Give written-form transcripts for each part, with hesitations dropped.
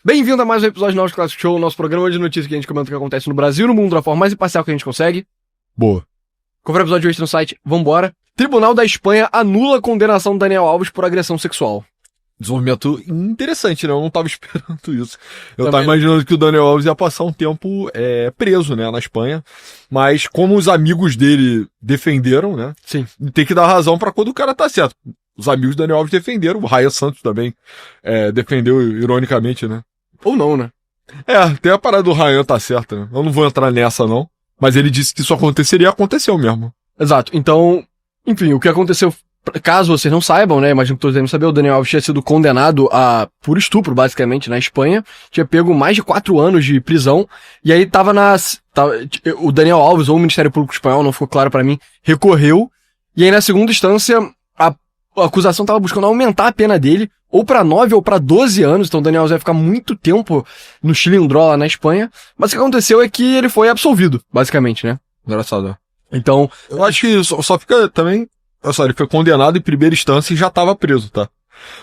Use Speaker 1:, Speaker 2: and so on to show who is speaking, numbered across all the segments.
Speaker 1: Bem-vindo a mais um episódio do nosso Classic Show, nosso programa de notícias que a gente comenta o que acontece no Brasil e no mundo da forma mais imparcial que a gente consegue.
Speaker 2: Boa.
Speaker 1: Confere o episódio de hoje no site, vambora. Tribunal da Espanha anula a condenação do Daniel Alves por agressão sexual.
Speaker 2: Desenvolvimento interessante, né? Eu não tava esperando isso. Eu
Speaker 1: Também
Speaker 2: tava imaginando que o Daniel Alves ia passar um tempo preso, né, na Espanha. Mas como os amigos dele defenderam, né?
Speaker 1: Sim.
Speaker 2: Tem que dar razão pra quando o cara tá certo. Os amigos do Daniel Alves defenderam, o Raya Santos também defendeu ironicamente, né?
Speaker 1: Ou não, né?
Speaker 2: Tem a parada do Ryan tá certa, né? Eu não vou entrar nessa, não. Mas ele disse que isso aconteceria, aconteceu mesmo.
Speaker 1: Exato. Então, enfim, o que aconteceu, caso vocês não saibam, né, imagino que todos devem saber, o Daniel Alves tinha sido condenado por estupro, basicamente, na Espanha. Tinha pego mais de 4 anos de prisão. E aí o Daniel Alves, ou o Ministério Público Espanhol, não ficou claro pra mim, recorreu. E aí, na segunda instância, a acusação tava buscando aumentar a pena dele, ou pra 9 ou pra 12 anos, então o Daniel Alves vai ficar muito tempo no Chilindró, lá na Espanha. Mas o que aconteceu é que ele foi absolvido, basicamente, né?
Speaker 2: Engraçado.
Speaker 1: Então,
Speaker 2: Eu acho que só fica também... Olha só, ele foi condenado em primeira instância e já tava preso, tá?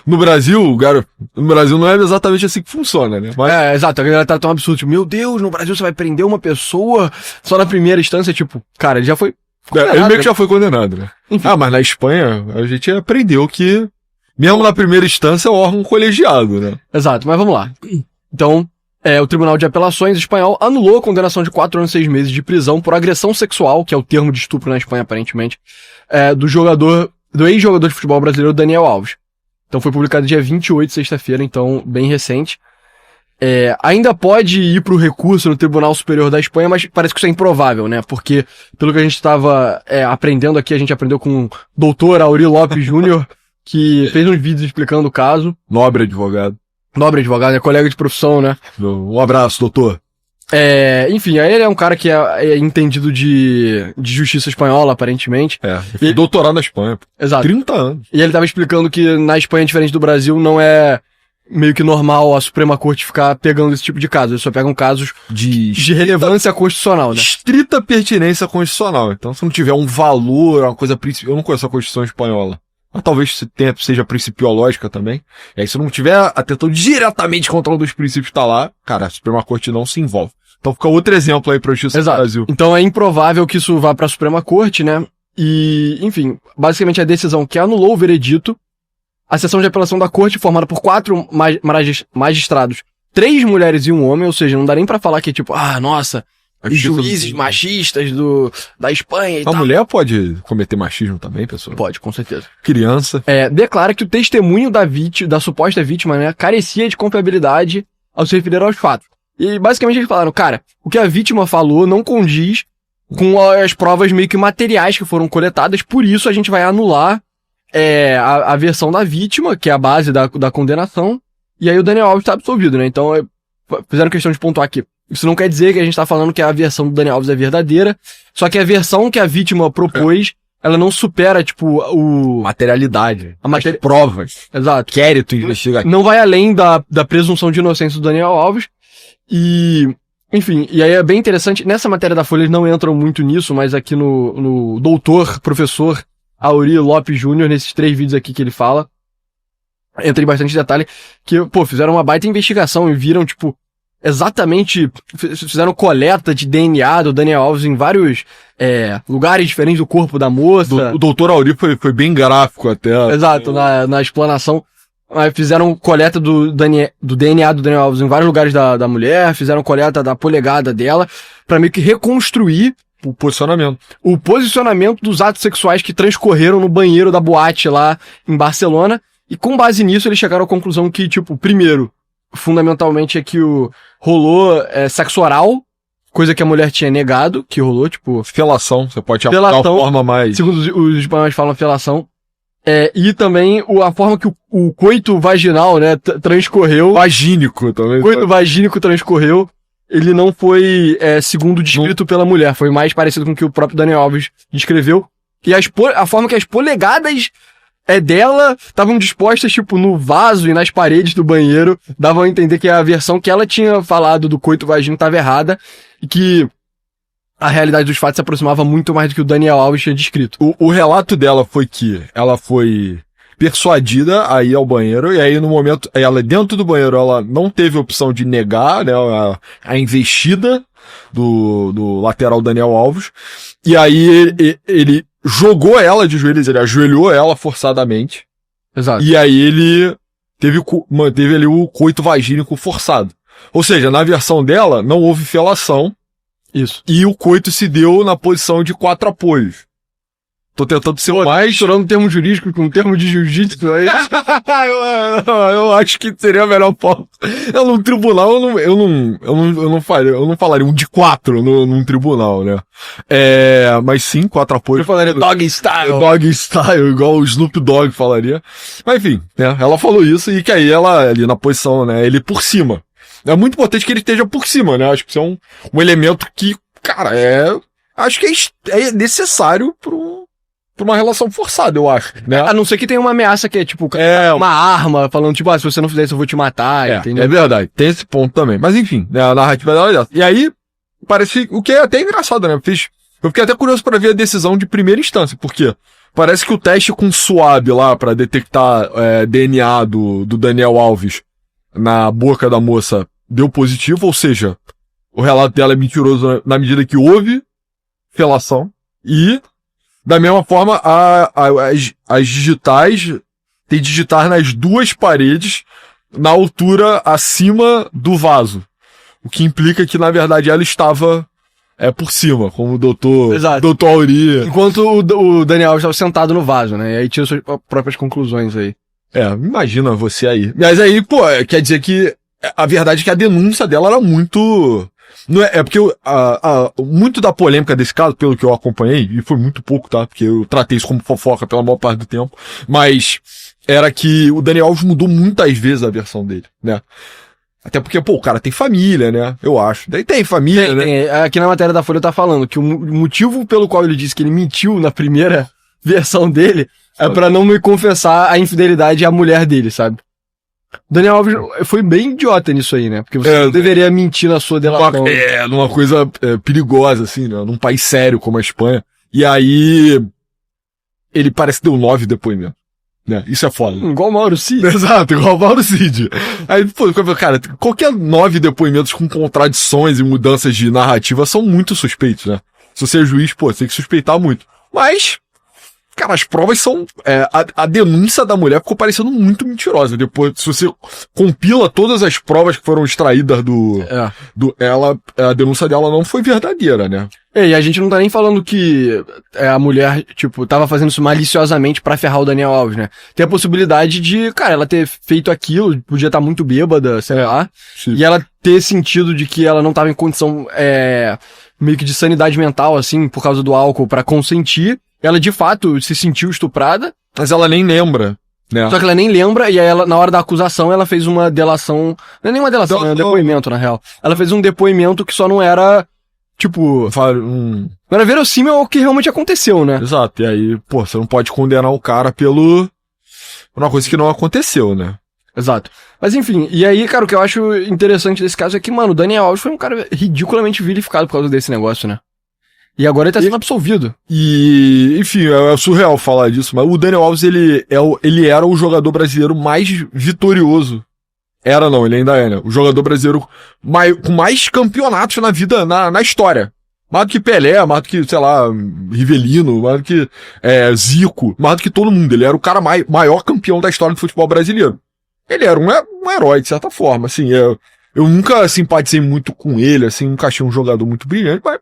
Speaker 2: No Brasil, cara, no Brasil não é exatamente assim que funciona, né? Mas...
Speaker 1: exato, a galera tá tão absurdo, tipo, meu Deus, no Brasil você vai prender uma pessoa só na primeira instância, tipo, cara, ele já foi condenado,
Speaker 2: ele meio que já foi condenado, né?
Speaker 1: Enfim.
Speaker 2: Mas na Espanha, a gente aprendeu que, mesmo na primeira instância, é um órgão colegiado, né?
Speaker 1: Exato, mas vamos lá. Então, o Tribunal de Apelações espanhol anulou a condenação de 4 anos e 6 meses de prisão por agressão sexual, que é o termo de estupro na Espanha, aparentemente, do ex-jogador de futebol brasileiro Daniel Alves. Então foi publicado dia 28, sexta-feira, então bem recente. Ainda pode ir pro recurso no Tribunal Superior da Espanha, mas parece que isso é improvável, né? Porque, pelo que a gente estava aprendendo aqui, a gente aprendeu com o doutor Auri Lopes Júnior, que fez uns vídeos explicando o caso.
Speaker 2: Nobre advogado,
Speaker 1: né? Colega de profissão, né?
Speaker 2: Um abraço, doutor.
Speaker 1: Enfim, aí ele é um cara que é entendido de justiça espanhola, aparentemente.
Speaker 2: Ele doutorado na Espanha.
Speaker 1: Exato.
Speaker 2: 30 anos.
Speaker 1: E ele tava explicando que na Espanha, diferente do Brasil, não é meio que normal a Suprema Corte ficar pegando esse tipo de casos. Eles só pegam casos de relevância constitucional, né?
Speaker 2: Estrita pertinência constitucional. Então, se não tiver um valor, uma coisa principal... Eu não conheço a Constituição espanhola. Mas talvez seja principiológica também. E aí, se não tiver atentando diretamente contra um dos princípios que tá lá, cara, a Suprema Corte não se envolve. Então fica outro exemplo aí pra justiça do Brasil.
Speaker 1: Então é improvável que isso vá pra Suprema Corte, né? E, enfim, basicamente a decisão que anulou o veredito, a sessão de apelação da corte, formada por 4 magistrados, 3 mulheres e 1 homem, ou seja, não dá nem pra falar que tipo, nossa, juízes machistas da Espanha e tal.
Speaker 2: A mulher pode cometer machismo também, pessoal?
Speaker 1: Pode, com certeza.
Speaker 2: Criança.
Speaker 1: Declara que o testemunho da suposta vítima, né, carecia de confiabilidade ao se referir aos fatos. E basicamente eles falaram, cara, o que a vítima falou não condiz com as provas meio que materiais que foram coletadas, por isso a gente vai anular a versão da vítima, que é a base da condenação, e aí o Daniel Alves tá absolvido, né? Então fizeram questão de pontuar aqui. Isso não quer dizer que a gente tá falando que a versão do Daniel Alves é verdadeira, só que a versão que a vítima propôs, ela não supera, tipo,
Speaker 2: materialidade.
Speaker 1: As
Speaker 2: provas.
Speaker 1: Exato.
Speaker 2: Inquérito investigativo.
Speaker 1: Não vai além da presunção de inocência do Daniel Alves. E, enfim, e aí é bem interessante, nessa matéria da Folha eles não entram muito nisso, mas aqui no professor Auri Lopes Júnior, nesses 3 vídeos aqui que ele fala, entra em bastante detalhe, que, fizeram uma baita investigação e viram, tipo, exatamente, fizeram coleta de DNA do Daniel Alves em vários lugares diferentes do corpo da moça.
Speaker 2: O doutor Auri foi bem gráfico até.
Speaker 1: Exato, na explanação. Fizeram coleta do DNA do Daniel Alves em vários lugares da mulher, fizeram coleta da polegada dela, pra meio que reconstruir
Speaker 2: o posicionamento
Speaker 1: dos atos sexuais que transcorreram no banheiro da boate lá em Barcelona, e com base nisso eles chegaram à conclusão que, tipo, primeiro, fundamentalmente é que rolou sexo oral, coisa que a mulher tinha negado, que rolou, tipo...
Speaker 2: Felação, você pode chamar de uma forma mais...
Speaker 1: Segundo os espanhóis falam felação. E também a forma que o coito vaginal, né, transcorreu.
Speaker 2: Vagínico também.
Speaker 1: O coito vagínico transcorreu. Ele não foi, segundo descrito pela mulher. Foi mais parecido com o que o próprio Daniel Alves descreveu. E a forma que as polegadas dela estavam dispostas, tipo, no vaso e nas paredes do banheiro, davam a entender que a versão que ela tinha falado do coito vagino estava errada. E que a realidade dos fatos se aproximava muito mais do que o Daniel Alves tinha descrito.
Speaker 2: O relato dela foi que ela foi persuadida a ir ao banheiro, e aí no momento, ela dentro do banheiro, ela não teve opção de negar, né, a investida do lateral Daniel Alves, e aí ele jogou ela de joelhos, ele ajoelhou ela forçadamente,
Speaker 1: Exato.
Speaker 2: e aí ele manteve ali o coito vagínico forçado. Ou seja, na versão dela, não houve felação,
Speaker 1: Isso.
Speaker 2: e o coito se deu na posição de 4 apoios. Tô tentando ser o mais...
Speaker 1: Misturando um termo jurídico com um termo de jiu-jitsu aí.
Speaker 2: eu acho que seria a melhor forma. Num tribunal, eu não falaria um de 4 num tribunal, né? Mas sim, 4 apoios.
Speaker 1: Eu falaria dog style.
Speaker 2: Dog style, igual o Snoop Dogg falaria. Mas enfim, né? Ela falou isso e que aí ela, ali na posição, né? Ele por cima. É muito importante que ele esteja por cima, né? Acho que isso é um elemento que, cara, acho que é necessário pra uma relação forçada, eu acho, né?
Speaker 1: A não ser que tenha uma ameaça que é, tipo, uma arma, falando, tipo, se você não fizer isso, eu vou te matar, entendeu?
Speaker 2: É verdade, tem esse ponto também. Mas enfim, né, a narrativa dela é dessa. E aí, parece, o que é até engraçado, né? Eu fiquei até curioso pra ver a decisão de primeira instância, porque parece que o teste com suave lá, pra detectar DNA do Daniel Alves na boca da moça, deu positivo, ou seja, o relato dela é mentiroso na medida que houve felação, e da mesma forma, as digitais, tem digitais nas 2 paredes, na altura acima do vaso. O que implica que, na verdade, ela estava por cima, como o doutor Auri.
Speaker 1: Enquanto o Daniel estava sentado no vaso, né? E aí tira suas próprias conclusões aí.
Speaker 2: Imagina você aí. Mas aí, pô, quer dizer que a verdade é que a denúncia dela era muito... Não é porque muito da polêmica desse caso, pelo que eu acompanhei, e foi muito pouco, tá? Porque eu tratei isso como fofoca pela maior parte do tempo, mas era que o Daniel Alves mudou muitas vezes a versão dele, né? Até porque, pô, o cara tem família, né? Eu acho. Daí tem família, né?
Speaker 1: Aqui na matéria da Folha tá falando que o motivo pelo qual ele disse que ele mentiu na primeira versão dele é pra não me confessar a infidelidade à mulher dele, sabe? Daniel Alves foi bem idiota nisso aí, né? Porque você não deveria mentir na sua delação.
Speaker 2: Numa coisa perigosa, assim, né? Num país sério como a Espanha. E aí, ele parece que deu 9 depoimentos. Né? Isso é foda.
Speaker 1: Igual o Mauro Cid.
Speaker 2: Exato, igual o Mauro Cid. Aí, pô, cara, qualquer 9 depoimentos com contradições e mudanças de narrativa são muito suspeitos, né? Se você é juiz, pô, você tem que suspeitar muito. Mas... Cara, as provas são... a denúncia da mulher ficou parecendo muito mentirosa. Depois, se você compila todas as provas que foram extraídas a denúncia dela não foi verdadeira, né?
Speaker 1: E a gente não tá nem falando que a mulher, tipo, tava fazendo isso maliciosamente pra ferrar o Daniel Alves, né? Tem a possibilidade de, cara, ela ter feito aquilo, podia estar muito bêbada, sei lá,
Speaker 2: sim.
Speaker 1: E ela ter sentido de que ela não tava em condição, meio que de sanidade mental, assim, por causa do álcool, pra consentir. Ela, de fato, se sentiu estuprada.
Speaker 2: Mas ela nem lembra, né?
Speaker 1: Só que ela nem lembra, e aí ela, na hora da acusação, ela fez uma delação... Não é nem uma delação, é um depoimento, na real. Ela fez um depoimento que só não era, tipo... Não era verossímil ao que realmente aconteceu, né?
Speaker 2: Exato, e aí, pô, você não pode condenar o cara por uma coisa que não aconteceu, né?
Speaker 1: Exato. Mas enfim, e aí, cara, o que eu acho interessante desse caso é que, mano, o Daniel Alves foi um cara ridiculamente vilificado por causa desse negócio, né? E agora ele tá sendo absolvido.
Speaker 2: E, enfim, é surreal falar disso, mas o Daniel Alves, ele era o jogador brasileiro mais vitorioso. Era não, ele ainda é, né? O jogador brasileiro com mais campeonatos na vida, na história. Mais do que Pelé, mais do que, sei lá, Rivelino, mais do que Zico, mais do que todo mundo. Ele era o cara maior campeão da história do futebol brasileiro. Ele era um herói, de certa forma, assim. Eu nunca simpatizei muito com ele, assim, nunca achei um jogador muito brilhante, mas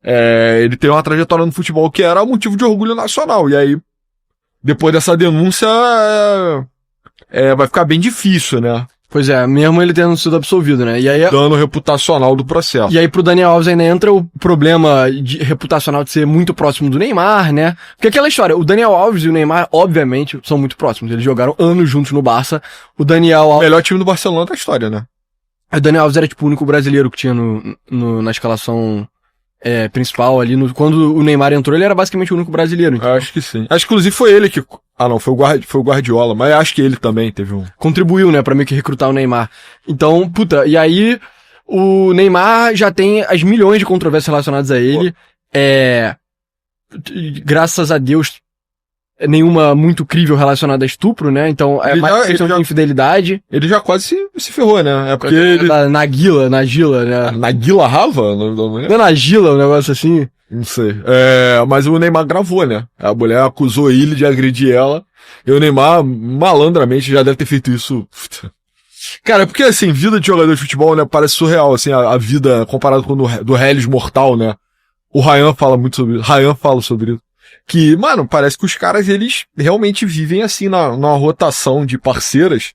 Speaker 2: ele tem uma trajetória no futebol que era motivo de orgulho nacional. E aí, depois dessa denúncia, vai ficar bem difícil, né?
Speaker 1: Pois é, mesmo ele tendo sido absolvido, né? E aí,
Speaker 2: dano reputacional do processo.
Speaker 1: E aí pro Daniel Alves ainda entra o problema reputacional de ser muito próximo do Neymar, né? Porque aquela história, o Daniel Alves e o Neymar, obviamente, são muito próximos. Eles jogaram anos juntos no Barça. O Daniel Alves...
Speaker 2: O melhor time do Barcelona da história, né?
Speaker 1: O Daniel Alves era tipo o único brasileiro que tinha na escalação... principal ali, quando o Neymar entrou, ele era basicamente o único brasileiro. Então.
Speaker 2: Acho que sim. Acho que inclusive foi ele que... Ah, não, foi o Guardiola, mas acho que ele também teve um...
Speaker 1: Contribuiu, né, pra meio que recrutar o Neymar. Então, puta, e aí o Neymar já tem as milhões de controvérsias relacionadas a ele. Graças a Deus, nenhuma muito crível relacionada a estupro, né? Então é mais questão de infidelidade.
Speaker 2: Ele já quase se ferrou, né? É porque ele...
Speaker 1: Nagila, né?
Speaker 2: Nagila Rava?
Speaker 1: Não é Nagila, um negócio assim?
Speaker 2: Não sei. Mas o Neymar gravou, né? A mulher acusou ele de agredir ela. E o Neymar, malandramente, já deve ter feito isso. Cara, porque assim, vida de jogador de futebol, né, parece surreal, assim, a vida comparado com do Hellis Mortal, né? O Ryan fala muito sobre isso. Ryan fala sobre isso. Que, mano, parece que os caras, eles realmente vivem assim numa rotação de parceiras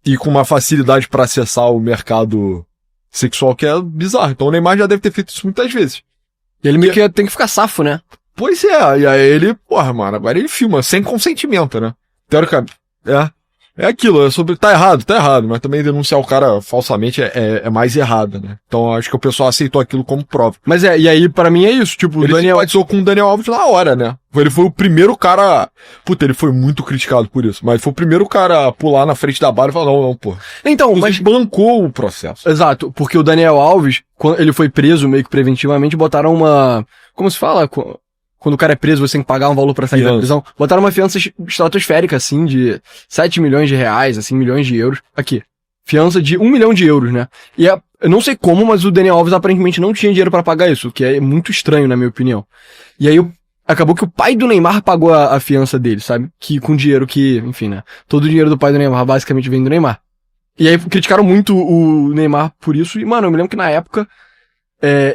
Speaker 2: e com uma facilidade pra acessar o mercado sexual que é bizarro. Então o Neymar já deve ter feito isso muitas vezes.
Speaker 1: E ele meio que tem que ficar safo, né?
Speaker 2: Pois é, e aí ele, porra, mano, agora ele filma sem consentimento, né? Teoricamente, é aquilo, tá errado, mas também denunciar o cara falsamente é mais errado, né? Então acho que o pessoal aceitou aquilo como prova.
Speaker 1: Mas e aí pra mim é isso, tipo,
Speaker 2: ele simpatizou com o Daniel Alves na hora, né? Ele foi o primeiro cara, puta, ele foi muito criticado por isso, mas foi o primeiro cara a pular na frente da barra e falar, não, pô.
Speaker 1: Então, mas
Speaker 2: bancou o processo.
Speaker 1: Exato, porque o Daniel Alves, quando ele foi preso meio que preventivamente, botaram como se fala? Quando o cara é preso, você tem que pagar um valor pra sair da prisão. Botaram uma fiança estratosférica, assim, de 7 milhões de reais, assim, milhões de euros. Aqui. Fiança de 1 milhão de euros, né? E eu não sei como, mas o Daniel Alves aparentemente não tinha dinheiro pra pagar isso, o que é muito estranho, na minha opinião. E aí acabou que o pai do Neymar pagou a fiança dele, sabe? Que com dinheiro enfim, né? Todo o dinheiro do pai do Neymar basicamente vem do Neymar. E aí criticaram muito o Neymar por isso. E, mano, eu me lembro que na época...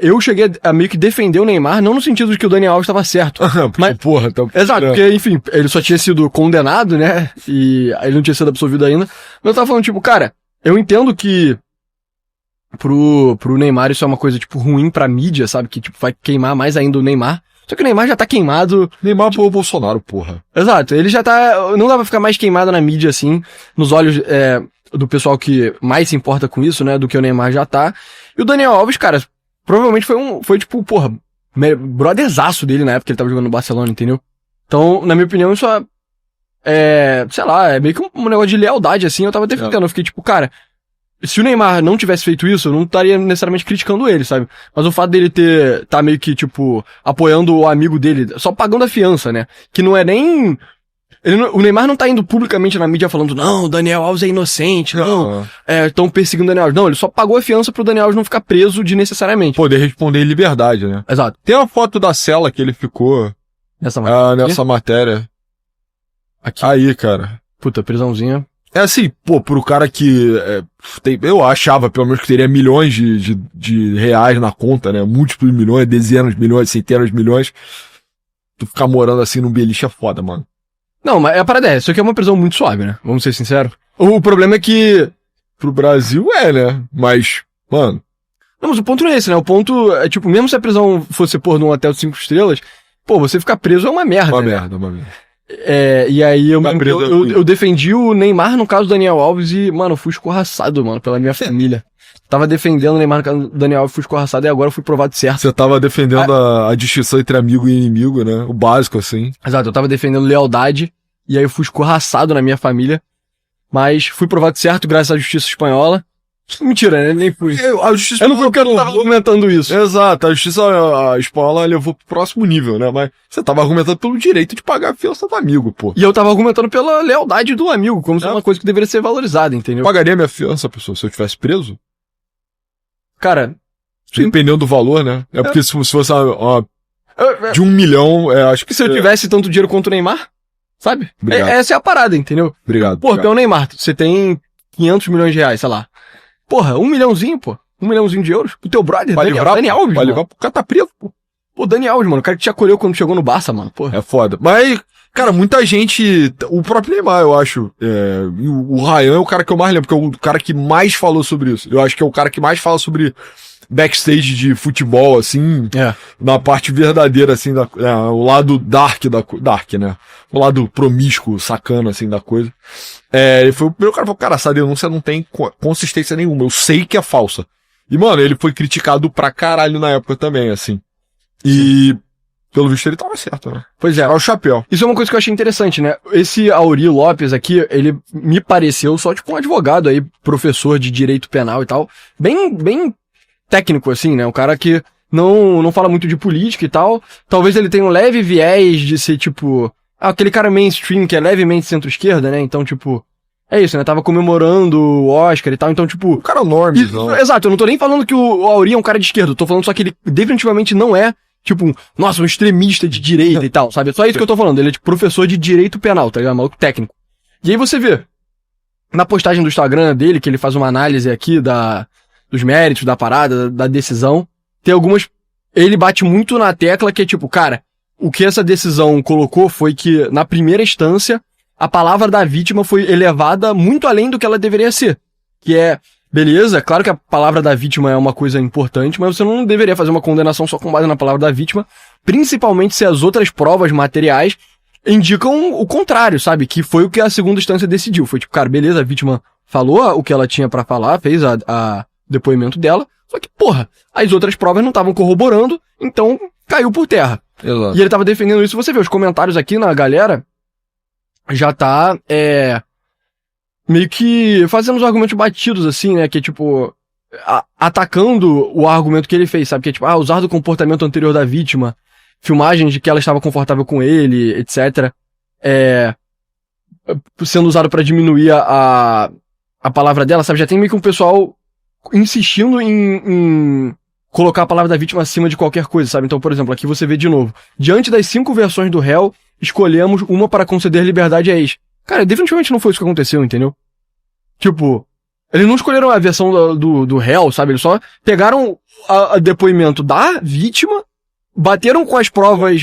Speaker 1: eu cheguei a meio que defender o Neymar, não no sentido de que o Daniel Alves estava certo.
Speaker 2: Mas, porra, então...
Speaker 1: Exato, porque, enfim, ele só tinha sido condenado, né? E ele não tinha sido absolvido ainda. Mas eu tava falando, tipo, cara, eu entendo que pro Neymar isso é uma coisa, tipo, ruim pra mídia, sabe? Que, tipo, vai queimar mais ainda o Neymar. Só que o Neymar já tá queimado.
Speaker 2: Neymar pro Bolsonaro, porra.
Speaker 1: Exato, ele já tá... Não dá pra ficar mais queimado na mídia, assim, nos olhos do pessoal que mais se importa com isso, né? Do que o Neymar já tá. E o Daniel Alves, cara... Provavelmente foi tipo, porra, brotherzaço dele na época que ele tava jogando no Barcelona, entendeu? Então, na minha opinião, isso sei lá, é meio que um negócio de lealdade, assim, eu tava defendendo. Eu fiquei tipo, cara, se o Neymar não tivesse feito isso, eu não estaria necessariamente criticando ele, sabe? Mas o fato dele tá meio que, tipo, apoiando o amigo dele, só pagando a fiança, né? Que não é nem... o Neymar não tá indo publicamente na mídia falando, não, o Daniel Alves é inocente, não, estão perseguindo o Daniel Alves. Não, ele só pagou a fiança pro Daniel Alves não ficar preso desnecessariamente.
Speaker 2: Poder responder em liberdade, né?
Speaker 1: Exato.
Speaker 2: Tem uma foto da cela que ele ficou nessa matéria.
Speaker 1: Aqui.
Speaker 2: Aí, cara.
Speaker 1: Puta, prisãozinha.
Speaker 2: É assim, pô, pro cara que eu achava, pelo menos, que teria milhões de reais na conta, né? Múltiplos de milhões, dezenas de milhões, centenas de milhões. Tu ficar morando assim num beliche é foda, mano.
Speaker 1: Não, mas a parada isso aqui é uma prisão muito suave, né? Vamos ser sinceros. O problema é que...
Speaker 2: Pro Brasil né? Mas, mano...
Speaker 1: Não, mas o ponto não é esse, né? O ponto é, tipo, mesmo se a prisão fosse pôr num hotel de 5 estrelas, pô, você ficar preso é uma merda,
Speaker 2: uma
Speaker 1: né?
Speaker 2: merda.
Speaker 1: E aí eu defendi o Neymar no caso do Daniel Alves e, mano, fui escorraçado, mano, pela minha família. Tava defendendo o Neymar no caso do Daniel Alves, fui escorraçado e agora eu fui provado certo.
Speaker 2: Você tava defendendo a distinção entre amigo e inimigo, né? O básico, assim.
Speaker 1: Exato, eu tava defendendo lealdade e aí eu fui escorraçado na minha família, mas fui provado certo graças à justiça espanhola. Mentira, né? Nem fui. Eu não fui porque eu tava argumentando isso.
Speaker 2: Exato, a justiça espanhola levou pro próximo nível, né? Mas você tava argumentando pelo direito de pagar a fiança do amigo, pô.
Speaker 1: E eu tava argumentando pela lealdade do amigo, como se fosse uma coisa que deveria ser valorizada, entendeu?
Speaker 2: Pagaria minha fiança, pessoa, se eu tivesse preso?
Speaker 1: Cara,
Speaker 2: dependendo do valor, né? Porque se fosse de 1 milhão, acho que
Speaker 1: se eu tivesse tanto dinheiro quanto o Neymar, sabe?
Speaker 2: Obrigado.
Speaker 1: Essa é a parada, entendeu?
Speaker 2: Obrigado.
Speaker 1: Pô, tu é o Neymar, você tem 500 milhões de reais, sei lá. Porra, 1 milhãozinho, pô. 1 milhãozinho de euros. O teu brother, Dani Alves,
Speaker 2: vai levar pro cara tá preso, pô.
Speaker 1: Pô, Dani Alves, mano. O cara que te acolheu quando chegou no Barça, mano. Porra.
Speaker 2: É foda. Mas, cara, muita gente... O próprio Neymar, eu acho. O Ryan é o cara que eu mais lembro, porque é o cara que mais falou sobre isso. Eu acho que é o cara que mais fala sobre backstage de futebol, assim. Na parte verdadeira, assim, o lado dark, né? O lado promíscuo, sacana, assim, da coisa. Ele foi o primeiro cara que falou, cara, essa denúncia não tem consistência nenhuma, eu sei que é falsa. E, mano, ele foi criticado pra caralho na época também, assim. E, pelo visto, ele tava certo, né?
Speaker 1: Pois é.
Speaker 2: Era o chapéu.
Speaker 1: Isso é uma coisa que eu achei interessante, né? Esse Auri Lopes aqui, ele me pareceu só, tipo, um advogado aí, professor de direito penal e tal. Bem técnico, assim, né? Um cara que não fala muito de política e tal. Talvez ele tenha um leve viés de ser, tipo... aquele cara mainstream que é levemente centro-esquerda, né? Então, tipo, é isso, né? Tava comemorando o Oscar e tal, então, tipo...
Speaker 2: O cara normes, não.
Speaker 1: Exato, eu não tô nem falando que o Auri é um cara de esquerda, eu tô falando só que ele definitivamente não é, tipo, nossa, um extremista de direita e tal, sabe? É só isso que eu tô falando, ele é, tipo, professor de direito penal, tá ligado? Maluco técnico. E aí você vê, na postagem do Instagram dele, que ele faz uma análise aqui dos méritos da parada, da decisão, tem algumas... Ele bate muito na tecla que é tipo, cara, o que essa decisão colocou foi que, na primeira instância, a palavra da vítima foi elevada muito além do que ela deveria ser. Que é, beleza, claro que a palavra da vítima é uma coisa importante, mas você não deveria fazer uma condenação só com base na palavra da vítima, principalmente se as outras provas materiais indicam o contrário, sabe? Que foi o que a segunda instância decidiu. Foi tipo, cara, beleza, a vítima falou o que ela tinha pra falar, fez a depoimento dela, só que, porra, as outras provas não estavam corroborando, então caiu por terra.
Speaker 2: Exato.
Speaker 1: E ele tava defendendo isso, você vê os comentários aqui na galera, já tá, meio que fazendo os argumentos batidos, assim, né, que é tipo, atacando o argumento que ele fez, sabe, que é tipo, usar do comportamento anterior da vítima, filmagens de que ela estava confortável com ele, etc, sendo usado pra diminuir a palavra dela, sabe, já tem meio que um pessoal insistindo em colocar a palavra da vítima acima de qualquer coisa, sabe? Então, por exemplo, aqui você vê de novo. Diante das 5 versões do réu, escolhemos uma para conceder liberdade a ex. Cara, definitivamente não foi isso que aconteceu, entendeu? Tipo, eles não escolheram a versão do réu, sabe? Eles só pegaram a depoimento da vítima, bateram com as provas,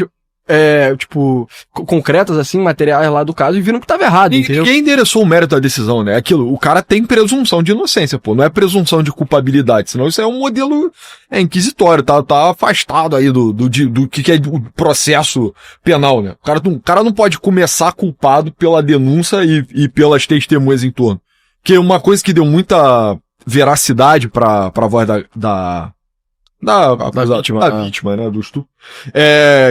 Speaker 1: tipo, concretas, assim, materiais lá do caso, e viram que tava errado, entendeu?
Speaker 2: Ninguém endereçou o mérito da decisão, né? Aquilo, o cara tem presunção de inocência, pô, não é presunção de culpabilidade, senão isso é um modelo inquisitório, tá afastado aí do que é o processo penal, né? O cara não pode começar culpado pela denúncia e pelas testemunhas em torno. Que uma coisa que deu muita veracidade pra voz da vítima, né, do estupro,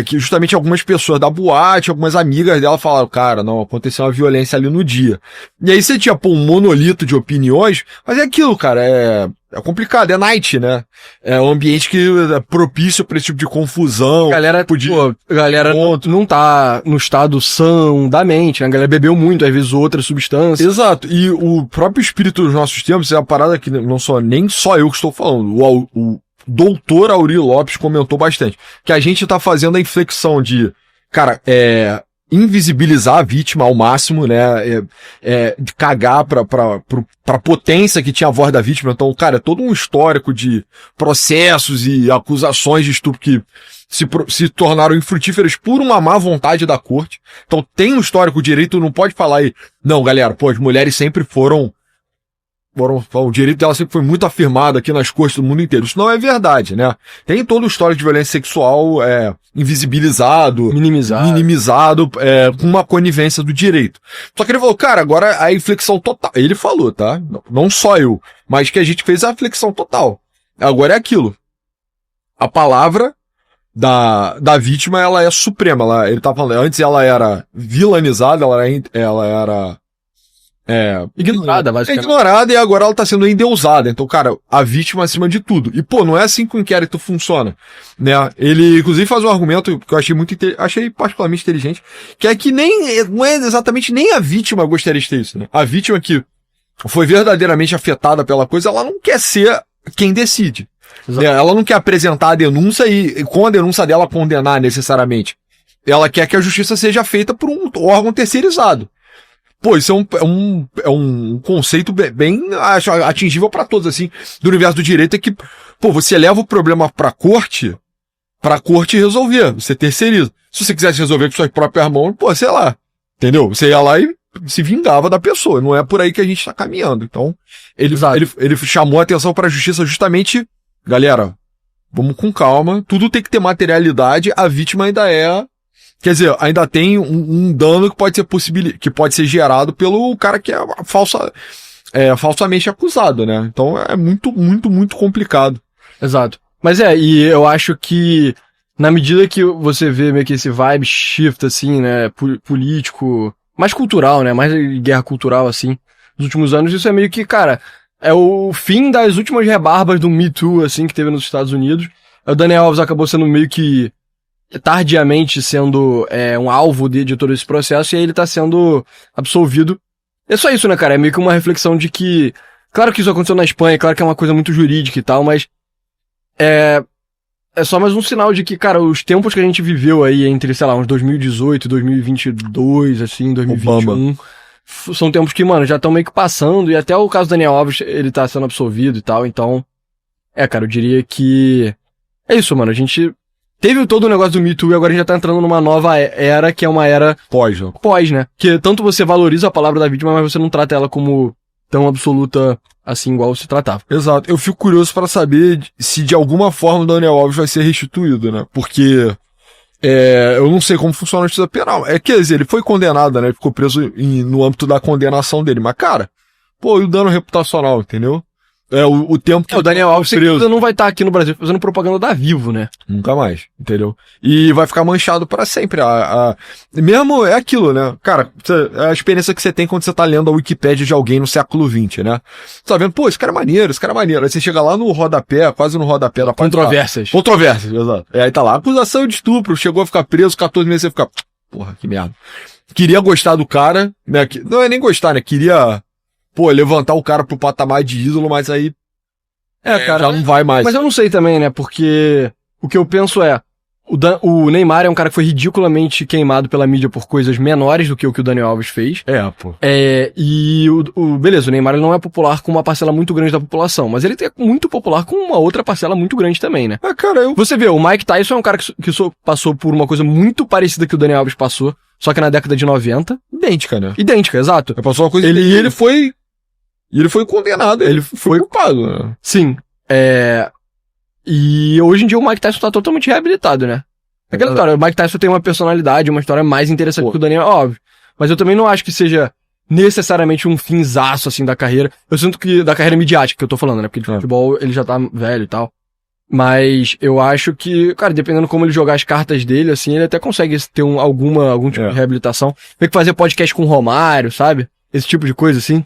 Speaker 2: que justamente algumas pessoas da boate, algumas amigas dela falaram, cara, não, aconteceu uma violência ali no dia. E aí você tinha, um monolito de opiniões, mas é aquilo, cara, é complicado, é night, né? É um ambiente que é propício pra esse tipo de confusão.
Speaker 1: Galera não tá no estado são da mente, né? A galera bebeu muito, às vezes outras substâncias.
Speaker 2: Exato, e o próprio espírito dos nossos tempos é uma parada que não sou nem só eu que estou falando, o doutor Auri Lopes comentou bastante, que a gente tá fazendo a inflexão de, cara, invisibilizar a vítima ao máximo, né, de cagar pra potência que tinha a voz da vítima. Então, cara, é todo um histórico de processos e acusações de estupro que se tornaram infrutíferas por uma má vontade da corte. Então, tem um histórico, o direito não pode falar aí, não, galera, as mulheres sempre o direito dela sempre foi muito afirmado aqui nas cortes do mundo inteiro. Isso não é verdade, né? Tem todo o histórico de violência sexual invisibilizado, minimizado, com uma conivência do direito. Só que ele falou, cara, agora a inflexão total. Ele falou, tá? Não só eu, mas que a gente fez a inflexão total. Agora é aquilo. A palavra da vítima, ela é suprema. Ele tá falando, antes ela era vilanizada, ela era
Speaker 1: ignorada, basicamente.
Speaker 2: Ignorada, e agora ela tá sendo endeusada. Então, cara, a vítima acima de tudo. E, não é assim que o inquérito funciona, né? Ele, inclusive, faz um argumento que eu achei particularmente inteligente, que é que não é exatamente nem a vítima gostaria de ter isso, né? A vítima que foi verdadeiramente afetada pela coisa, ela não quer ser quem decide. Né? Ela não quer apresentar a denúncia e com a denúncia dela condenar necessariamente. Ela quer que a justiça seja feita por um órgão terceirizado. Isso é um conceito bem atingível pra todos, assim, do universo do direito, é que, você leva o problema pra corte resolver, você terceiriza. Se você quisesse resolver com suas próprias mãos, sei lá, entendeu? Você ia lá e se vingava da pessoa, não é por aí que a gente tá caminhando. Então, ele chamou a atenção pra justiça justamente, galera, vamos com calma, tudo tem que ter materialidade, a vítima ainda quer dizer, ainda tem um dano que pode ser gerado pelo cara que é falsamente acusado, né? Então é muito, muito, muito complicado.
Speaker 1: Exato. Mas e eu acho que na medida que você vê meio que esse vibe shift, assim, né, político, mais cultural, né, mais guerra cultural, assim, nos últimos anos, isso é meio que, cara, é o fim das últimas rebarbas do Me Too, assim, que teve nos Estados Unidos. O Daniel Alves acabou sendo meio que tardiamente sendo um alvo de todo esse processo, e aí ele tá sendo absolvido. É só isso, né, cara? É meio que uma reflexão de que, claro que isso aconteceu na Espanha, claro que é uma coisa muito jurídica e tal, mas é só mais um sinal de que, cara, os tempos que a gente viveu aí entre, sei lá, uns 2018, 2022, assim, 2021, são tempos que, mano, já estão meio que passando, e até o caso do Daniel Alves, ele tá sendo absolvido e tal, então, cara, eu diria que é isso, mano, a gente teve todo o negócio do Me Too e agora a gente já tá entrando numa nova era, que é uma era pós, né? Que tanto você valoriza a palavra da vítima, mas você não trata ela como tão absoluta assim, igual se tratava.
Speaker 2: Exato. Eu fico curioso para saber se de alguma forma o Daniel Alves vai ser restituído, né? Porque eu não sei como funciona a justiça penal. Quer dizer, ele foi condenado, né? Ele ficou preso no âmbito da condenação dele. Mas, cara, e o dano reputacional, entendeu? O tempo que
Speaker 1: o Daniel Alves preso não vai estar aqui no Brasil fazendo propaganda da Vivo, né?
Speaker 2: Nunca mais, entendeu? E vai ficar manchado para sempre. Mesmo é aquilo, né? Cara, a experiência que você tem quando você tá lendo a Wikipédia de alguém no século XX, né? Você tá vendo, esse cara é maneiro. Aí você chega lá no rodapé, quase no rodapé da
Speaker 1: Controvérsias,
Speaker 2: exato. Aí tá lá, acusação de estupro, chegou a ficar preso, 14 meses, você fica, porra, que merda. Queria gostar do cara, né? Não é nem gostar, né? Queria levantar o cara pro patamar de ídolo, mas aí cara, já não vai mais.
Speaker 1: Mas eu não sei também, né, porque o que eu penso o Neymar é um cara que foi ridiculamente queimado pela mídia por coisas menores do que o Daniel Alves fez. E beleza, o Neymar ele não é popular com uma parcela muito grande da população, mas ele é muito popular com uma outra parcela muito grande também, né? Você vê, o Mike Tyson é um cara que passou por uma coisa muito parecida que o Daniel Alves passou, só que na década de 90.
Speaker 2: Idêntica, né?
Speaker 1: Idêntica, exato.
Speaker 2: Passou uma coisa ele foi condenado, ele foi culpado, né?
Speaker 1: Sim. E hoje em dia o Mike Tyson tá totalmente reabilitado, né? Aquela história, o Mike Tyson tem uma personalidade, uma história mais interessante que o Daniel, óbvio. Mas eu também não acho que seja necessariamente um finzaço, assim, da carreira. Eu sinto que da carreira midiática que eu tô falando, né? Porque de futebol ele já tá velho e tal. Mas eu acho que, cara, dependendo como ele jogar as cartas dele, assim, ele até consegue ter algum tipo de reabilitação. Tem que fazer podcast com o Romário, sabe? Esse tipo de coisa, assim.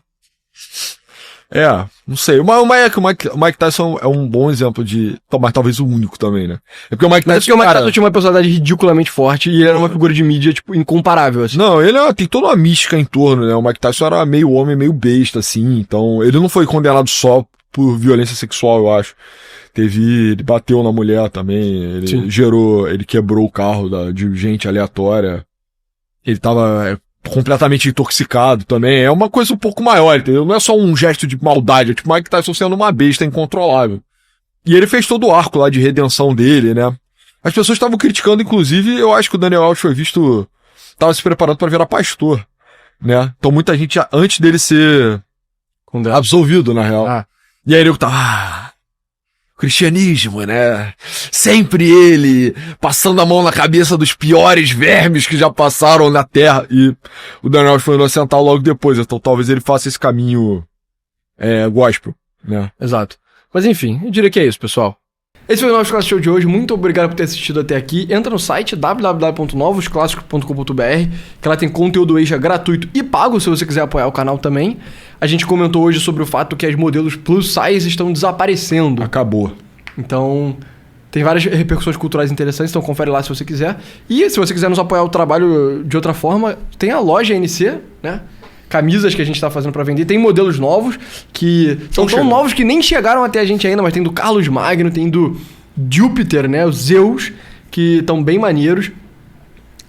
Speaker 2: Não sei. O Mike Tyson é um bom exemplo mas talvez o único também, né? Porque o Mike Tyson
Speaker 1: tinha uma personalidade ridiculamente forte e ele era uma figura de mídia, tipo, incomparável, assim.
Speaker 2: Não, ele tem toda uma mística em torno, né? O Mike Tyson era meio homem, meio besta, assim. Então, ele não foi condenado só por violência sexual, eu acho. Ele bateu na mulher também, ele quebrou o carro de gente aleatória. Ele tava completamente intoxicado também. É uma coisa um pouco maior, entendeu? Não é só um gesto de maldade, tipo Mike Tyson sendo uma besta incontrolável. E ele fez todo o arco lá de redenção dele, né? As pessoas estavam criticando, inclusive, eu acho que o Daniel Alves tava se preparando para virar pastor, né? Então muita gente, antes dele ser absolvido, na real. E aí ele tava, cristianismo, né? Sempre ele passando a mão na cabeça dos piores vermes que já passaram na Terra. E o Daniel Alves foi inocental logo depois. Então talvez ele faça esse caminho gospel, né?
Speaker 1: Exato. Mas enfim, eu diria que é isso, pessoal. Esse foi o Novos Clássicos Show de hoje. Muito obrigado por ter assistido até aqui. Entra no site www.novosclassicos.com.br, que lá tem conteúdo extra gratuito e pago se você quiser apoiar o canal também. A gente comentou hoje sobre o fato que as modelos plus size estão desaparecendo.
Speaker 2: Acabou.
Speaker 1: Então, tem várias repercussões culturais interessantes, então confere lá se você quiser. E se você quiser nos apoiar o trabalho de outra forma, tem a loja NC, né? Camisas que a gente tá fazendo pra vender. Tem modelos novos que são tão novos que nem chegaram até a gente ainda, mas tem do Carlos Magno, tem do Júpiter, né? Os Zeus, que estão bem maneiros.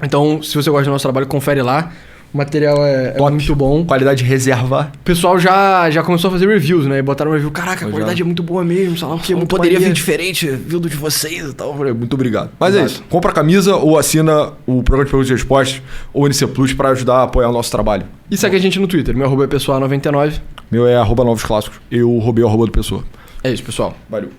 Speaker 1: Então, se você gosta do nosso trabalho, confere lá. O material é muito bom.
Speaker 2: Qualidade reserva.
Speaker 1: O pessoal já começou a fazer reviews, né? E botaram um review. Caraca, a qualidade é muito boa mesmo. Sei lá o que.
Speaker 2: Não poderia vir diferente, viu do de vocês e tal. Muito obrigado. Mas é isso. Compra a camisa ou assina o programa de perguntas e respostas ou NC Plus pra ajudar a apoiar o nosso trabalho.
Speaker 1: E segue a gente no Twitter. Meu @é pessoa99.
Speaker 2: Meu é @novosclássicos. Eu roubei o @ do Pessoa.
Speaker 1: É isso, pessoal.
Speaker 2: Valeu.